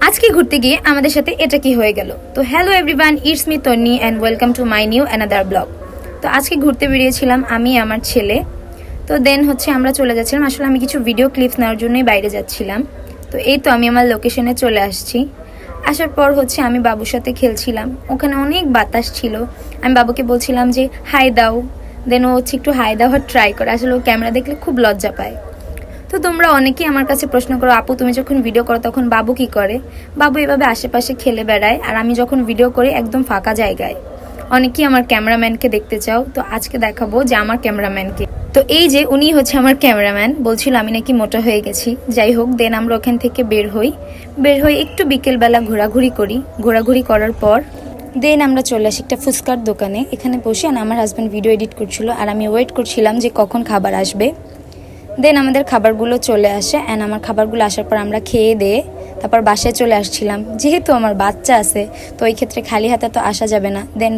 আজকে ঘুরতে গিয়ে আমাদের সাথে এটা কি হয়ে গেল। তো hello everyone, it's me Tonni and welcome to my new another blog. তো আজকে ঘুরতে বেরিয়েছিলাম আমি আমার ছেলে। তো দেন আমরা চলে যাচ্ছিলাম, আসলে আমি কিছু ভিডিও ক্লিপস নেওয়ার জন্যই বাইরে যাচ্ছিলাম। তো এই তো আমি আমার লোকেশনে চলে আসছি। আসার পর আমি বাবুর সাথে খেলছিলাম, ওখানে অনেক বাতাস ছিল। আমি বাবুকে বলছিলাম যে হাই দাও, দেন ও একটু হাই দেওয়ার ট্রাই করে, আসলে ও ক্যামেরা দেখলে খুব লজ্জা পায়। তো তোমরা অনেকেই আমার কাছে প্রশ্ন করো, আপু তুমি যখন ভিডিও করো তখন বাবু কি করে? বাবু এভাবে আশেপাশে খেলে বেড়ায়, আর আমি যখন ভিডিও করি একদম ফাঁকা জায়গায়। অনেকেই আমার ক্যামেরাম্যানকে দেখতে চাও, তো আজকে দেখাবো যে আমার ক্যামেরাম্যানকে। তো এই যে উনি আমার ক্যামেরাম্যান, বলছিল আমি নাকি মোটা হয়ে গেছি। যাই হোক, দেন আমরা ওখান থেকে বের হই একটু বিকেলবেলা ঘোরাঘুরি করার পর দেন আমরা চলে আসি একটা ফুচকার দোকানে। এখানে বসে আমার হাজব্যান্ড ভিডিও এডিট করছিল, আর আমি ওয়েট করছিলাম যে কখন খাবার আসবে। দেন আমাদের খাবারগুলো চলে আসে, অ্যান্ড আমার খাবারগুলো আসার পর আমরা খেয়ে দিয়ে তারপর বাসায় চলে আসছিলাম। যেহেতু আমার বাচ্চা আছে, তো ওই ক্ষেত্রে খালি হাতে তো আসা যাবে না। দেন